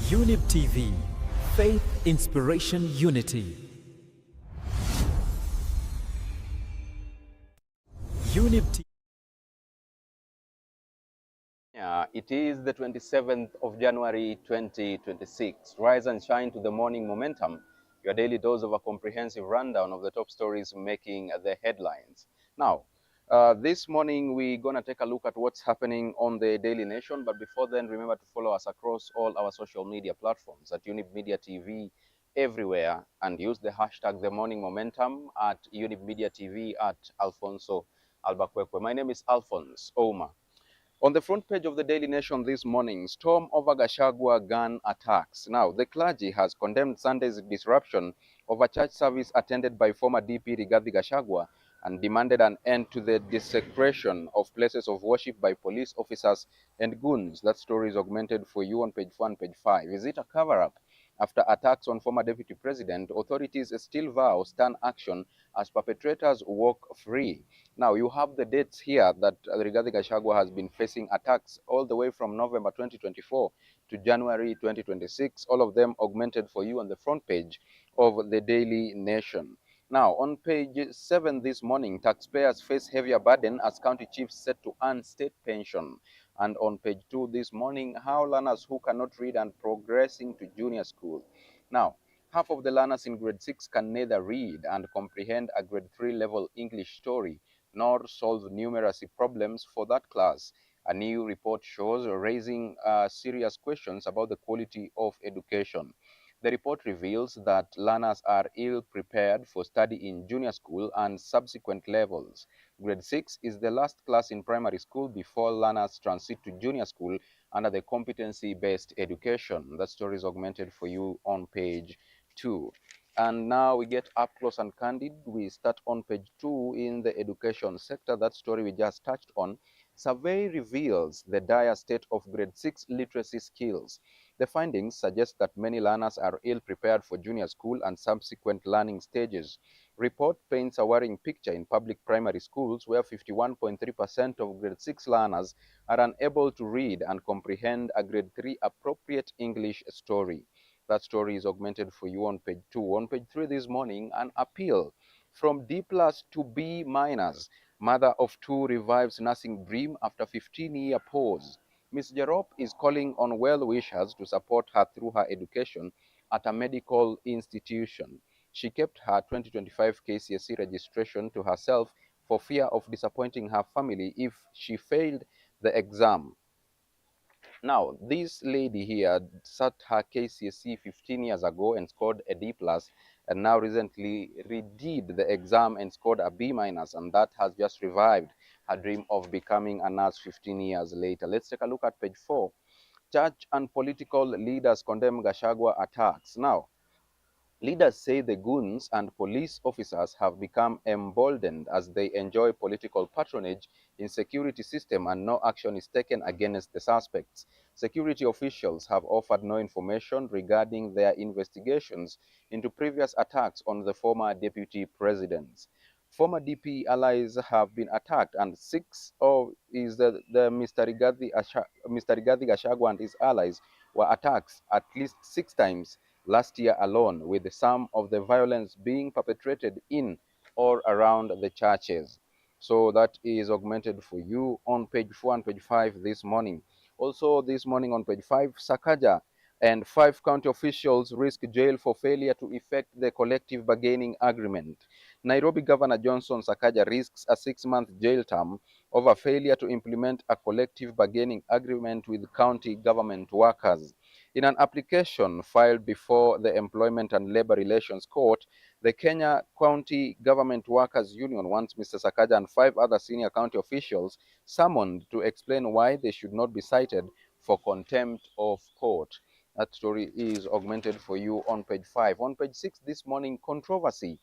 Younib TV, faith, inspiration, unity. Younib TV. It is the 27th of January 2026. Rise and shine to the morning momentum, your daily dose of a comprehensive rundown of the top stories making the headlines. Now, this morning we're going to take a look at what's happening on the Daily Nation. But before then, remember to follow us across all our social media platforms at Younib Media TV everywhere, and use the hashtag The Morning Momentum at Younib Media TV at Alphonse Albakwekwe. My name is Alphonse Ouma. On the front page of the Daily Nation this morning, storm over Gachagua gun attacks. Now, the clergy has condemned Sunday's disruption of a church service attended by former DP Rigathi Gachagua and demanded an end to the desecration of places of worship by police officers and goons. That story is augmented for you on page 4 and page 5. Is it a cover-up? After attacks on former deputy president, authorities still vow stern action as perpetrators walk free. Now, you have the dates here that Rigathi Gachagua has been facing attacks all the way from November 2024 to January 2026, all of them augmented for you on the front page of the Daily Nation. Now, on page 7 this morning, taxpayers face heavier burden as county chiefs set to earn state pension. And on page 2 this morning, how learners who cannot read and progressing to junior school. Now, half of the learners in grade 6 can neither read and comprehend a grade 3 level English story, nor solve numeracy problems for that class. A new report shows raising serious questions about the quality of education. The report reveals that learners are ill-prepared for study in junior school and subsequent levels. Grade 6 is the last class in primary school before learners transit to junior school under the competency-based education. That story is augmented for you on page 2. And now we get up close and candid. We start on page 2 in the education sector. That story we just touched on. Survey reveals the dire state of grade 6 literacy skills. The findings suggest that many learners are ill-prepared for junior school and subsequent learning stages. Report paints a worrying picture in public primary schools where 51.3% of grade 6 learners are unable to read and comprehend a grade 3 appropriate English story. That story is augmented for you on page 2. On page 3 this morning, an appeal from D+ to B-. Mother of 2 revives nursing dream after 15-year pause. Ms. Jerop is calling on well-wishers to support her through her education at a medical institution. She kept her 2025 KCSE registration to herself for fear of disappointing her family if she failed the exam. Now, this lady here sat her KCSE 15 years ago and scored a D+, and now recently redid the exam and scored a B-, and that has just revived her dream of becoming a nurse 15 years later. Let's take a look at page 4. Church and political leaders condemn Gachagua attacks. Now, leaders say the goons and police officers have become emboldened as they enjoy political patronage in security system and no action is taken against the suspects. Security officials have offered no information regarding their investigations into previous attacks on the former deputy presidents. Former DP allies have been attacked, and 6 of the Mr. Rigathi Gachagua and his allies were attacked at least 6 times last year alone, with some of the violence being perpetrated in or around the churches. So that is augmented for you on page 4 and page 5 this morning. Also this morning on page 5, Sakaja and 5 county officials risk jail for failure to effect the collective bargaining agreement. Nairobi Governor Johnson Sakaja risks a 6-month jail term over failure to implement a collective bargaining agreement with county government workers. In an application filed before the Employment and Labor Relations Court, the Kenya County Government Workers Union wants Mr. Sakaja and 5 other senior county officials summoned to explain why they should not be cited for contempt of court. That story is augmented for you on page 5. On page 6 this morning, controversy.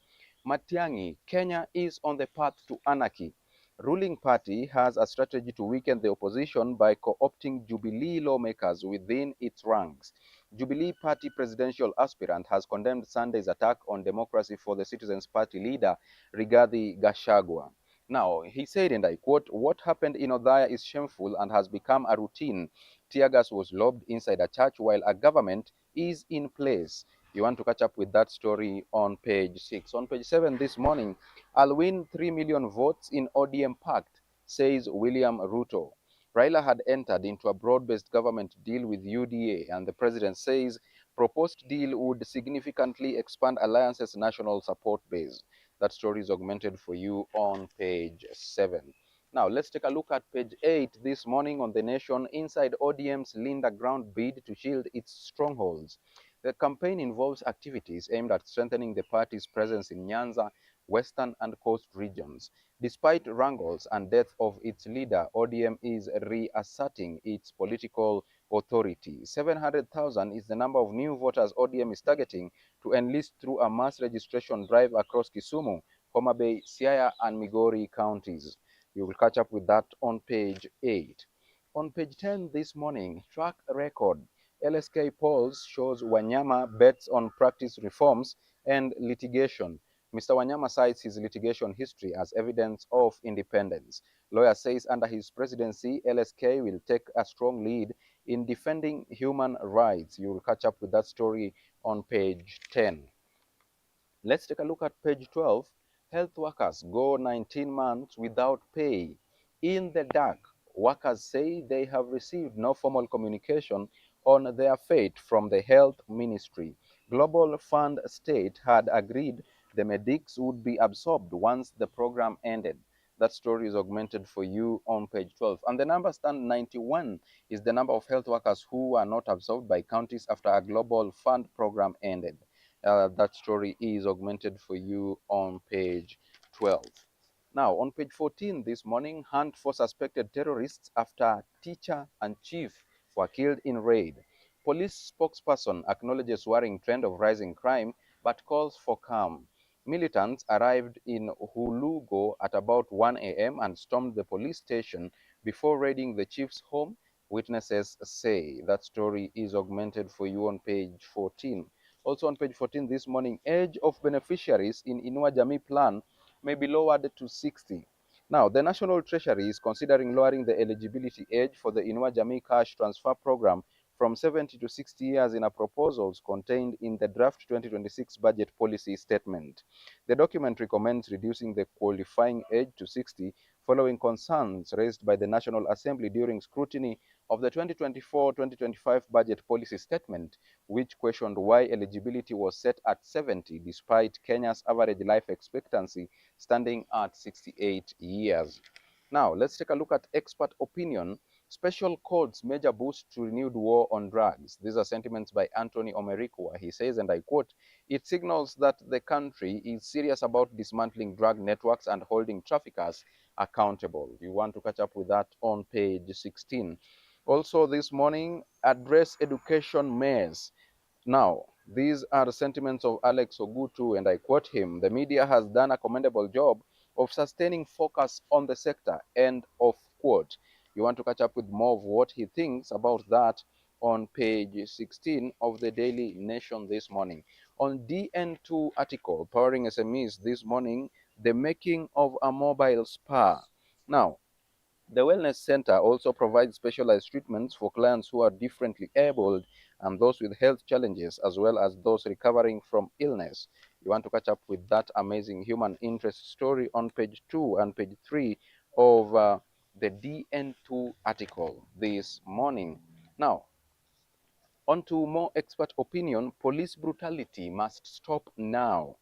Matiang'i, Kenya is on the path to anarchy. Ruling party has a strategy to weaken the opposition by co-opting Jubilee lawmakers within its ranks. Jubilee Party presidential aspirant has condemned Sunday's attack on Democracy for the Citizens Party leader Rigathi Gachagua. Now, he said, and I quote, "What happened in Othaya is shameful and has become a routine. Tear gas was lobbed inside a church while a government is in place." You want to catch up with that story on page 6. On page 7 this morning, "I'll win 3 million votes in ODM Pact," says William Ruto. Raila had entered into a broad-based government deal with UDA, and the president says proposed deal would significantly expand Alliance's national support base. That story is augmented for you on page 7. Now, let's take a look at page 8 this morning on The Nation. Inside ODM's Linda ground bid to shield its strongholds. The campaign involves activities aimed at strengthening the party's presence in Nyanza, Western and Coast regions. Despite wrangles and death of its leader, ODM is reasserting its political authority. 700,000 is the number of new voters ODM is targeting to enlist through a mass registration drive across Kisumu, Homa Bay, Siaya, and Migori counties. You will catch up with that on page 8. On page 10 this morning, track record. LSK polls shows Wanyama bets on practice reforms and litigation. Mr. Wanyama cites his litigation history as evidence of independence. Lawyer says under his presidency, LSK will take a strong lead in defending human rights. You will catch up with that story on page 10. Let's take a look at page 12. Health workers go 19 months without pay. In the dark, workers say they have received no formal communication on their fate from the health ministry. Global Fund State had agreed the medics would be absorbed once the program ended. That story is augmented for you on page 12. And the number stand 91 is the number of health workers who are not absorbed by counties after a Global Fund program ended. That story is augmented for you on page 12. Now, on page 14 this morning, hunt for suspected terrorists after teacher and chief were killed in raid. Police spokesperson acknowledges worrying trend of rising crime, but calls for calm. Militants arrived in Hulugo at about 1 a.m. and stormed the police station before raiding the chief's home, witnesses say. That story is augmented for you on page 14. Also on page 14 this morning, age of beneficiaries in Inua Jamii plan may be lowered to 60. Now, the National Treasury is considering lowering the eligibility age for the Inua Jamii cash transfer program from 70 to 60 years in a proposals contained in the draft 2026 budget policy statement. The document recommends reducing the qualifying age to 60 following concerns raised by the National Assembly during scrutiny of the 2024-2025 budget policy statement, which questioned why eligibility was set at 70 despite Kenya's average life expectancy standing at 68 years. Now, let's take a look at expert opinion. Special courts major boost to renewed war on drugs. These are sentiments by Anthony Omerikwa. He says, and I quote, "It signals that the country is serious about dismantling drug networks and holding traffickers accountable." You want to catch up with that on page 16. Also this morning, address education mess. Now, these are the sentiments of Alex Ogutu, and I quote him, "The media has done a commendable job of sustaining focus on the sector," end of quote. You want to catch up with more of what he thinks about that on page 16 of the Daily Nation this morning. On DN2 article, Powering SMEs this morning, the making of a mobile spa. Now, the Wellness Center also provides specialized treatments for clients who are differently abled and those with health challenges, as well as those recovering from illness. You want to catch up with that amazing human interest story on page 2 and page 3 of the DN2 article this morning. Now, on to more expert opinion. Police brutality must stop now.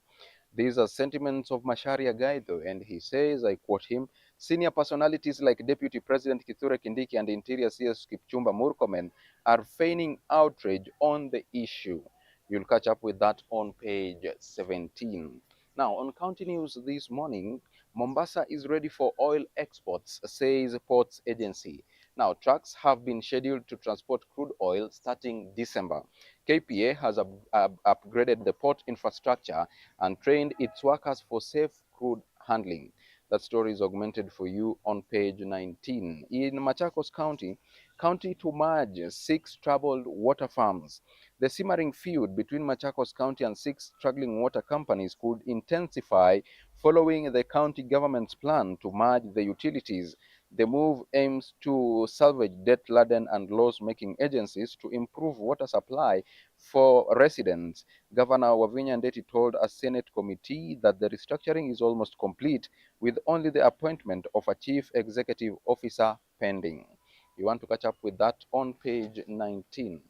These are sentiments of Macharia Gaido, and he says, I quote him, "Senior personalities like Deputy President Kithure Kindiki and Interior CS Kipchumba Murkomen are feigning outrage on the issue." You'll catch up with that on page 17. Now, on County News this morning, Mombasa is ready for oil exports, says Ports Agency. Now, trucks have been scheduled to transport crude oil starting December. KPA has upgraded the port infrastructure and trained its workers for safe crude handling. That story is augmented for you on page 19. In Machakos County, county to merge 6 troubled water farms. The simmering feud between Machakos County and 6 struggling water companies could intensify following the county government's plan to merge the utilities. The move aims to salvage debt-laden and loss-making agencies to improve water supply for residents. Governor Wavinya Ndeti told a Senate committee that the restructuring is almost complete, with only the appointment of a chief executive officer pending. You want to catch up with that on page 19.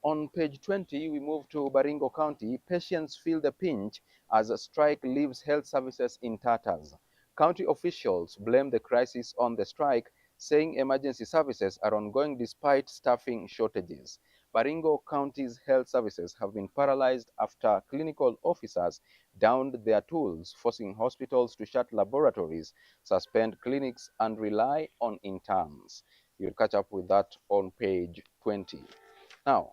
On page 20, we move to Baringo County. Patients feel the pinch as a strike leaves health services in tatters. County officials blame the crisis on the strike, saying emergency services are ongoing despite staffing shortages. Baringo County's health services have been paralyzed after clinical officers downed their tools, forcing hospitals to shut laboratories, suspend clinics, and rely on interns. You'll catch up with that on page 20. Now,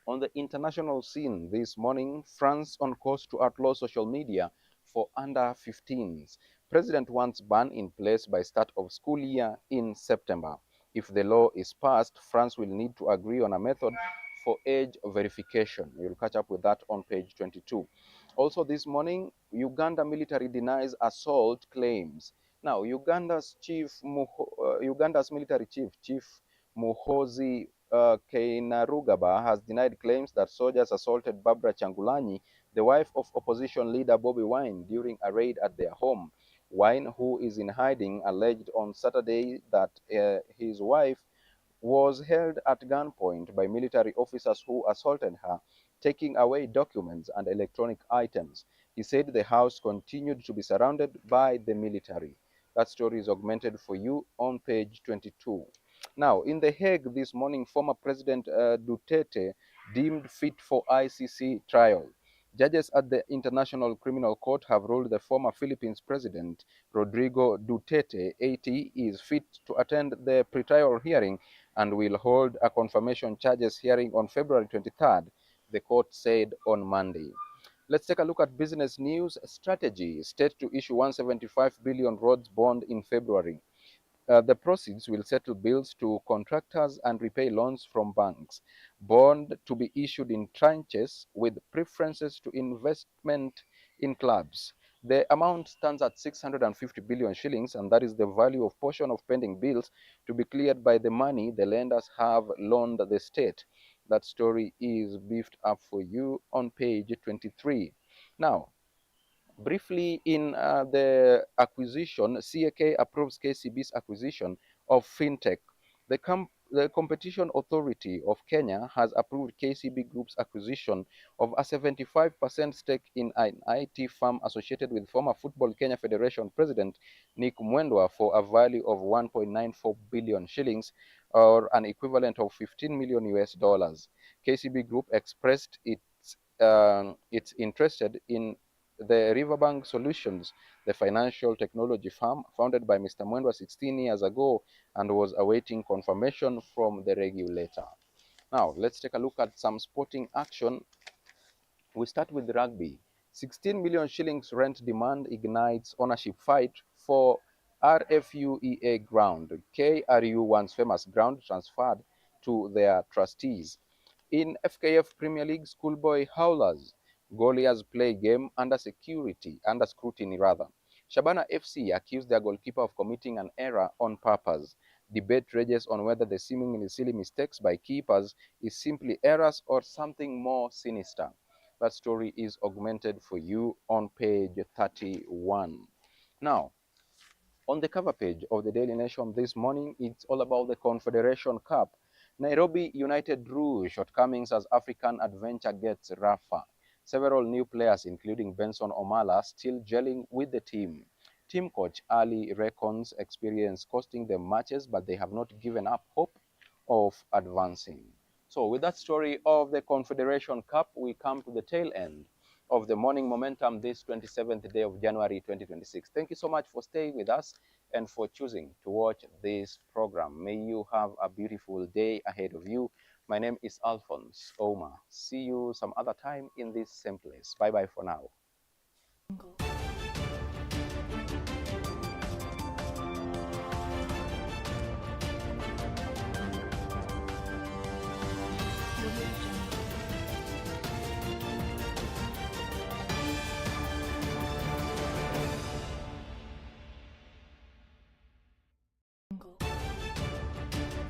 on the international scene this morning, France on course to outlaw social media for under 15s. President wants ban in place by start of school year in September. If the law is passed, France will need to agree on a method for age verification. You'll catch up with that on page 22. Also this morning, Uganda military denies assault claims. Now, Uganda's military chief Muhozi Kainerugaba has denied claims that soldiers assaulted Barbara Changulanyi, the wife of opposition leader Bobi Wine, during a raid at their home. Wine, who is in hiding, alleged on Saturday that his wife was held at gunpoint by military officers who assaulted her, taking away documents and electronic items. He said the house continued to be surrounded by the military. That story is augmented for you on page 22. Now, in The Hague this morning, former President Duterte deemed fit for ICC trial. Judges at the International Criminal Court have ruled the former Philippines President Rodrigo Duterte, 80, is fit to attend the pretrial hearing and will hold a confirmation charges hearing on February 23rd, the court said on Monday. Let's take a look at business news. Strategy: state to issue 175 billion roads bond in February. The proceeds will settle bills to contractors and repay loans from banks. Bond to be issued in tranches with preferences to investment in clubs. The amount stands at 650 billion shillings, and that is the value of portion of pending bills to be cleared by the money the lenders have loaned the state. That story is beefed up for you on page 23. Now, briefly, in the acquisition, CAK approves KCB's acquisition of FinTech. The Competition Authority of Kenya has approved KCB Group's acquisition of a 75% stake in an IT firm associated with former Football Kenya Federation President Nick Mwendwa for a value of 1.94 billion shillings, or an equivalent of 15 million US dollars. KCB Group expressed it's interested in the Riverbank Solutions, the financial technology firm founded by Mr. Mwendwa 16 years ago, and was awaiting confirmation from the regulator. Now, let's take a look at some sporting action. We start with rugby. 16 million shillings rent demand ignites ownership fight for RFUEA ground. KRU once famous ground transferred to their trustees. In FKF Premier League, schoolboy howlers, goalies play game under scrutiny rather. Shabana FC accused their goalkeeper of committing an error on purpose. Debate rages on whether the seemingly silly mistakes by keepers is simply errors or something more sinister. That story is augmented for you on page 31. Now, on the cover page of the Daily Nation this morning, it's all about the Confederation Cup. Nairobi United drew shortcomings as African adventure gets rougher. Several new players, including Benson Omala, still gelling with the team. Team coach Ali reckons experience costing them matches, but they have not given up hope of advancing. So with that story of the Confederation Cup, we come to the tail end of the morning momentum this 27th day of January 2026. Thank you so much for staying with us and for choosing to watch this program. May you have a beautiful day ahead of you. My name is Alphonse Ouma. See you some other time in this same place. Bye-bye for now.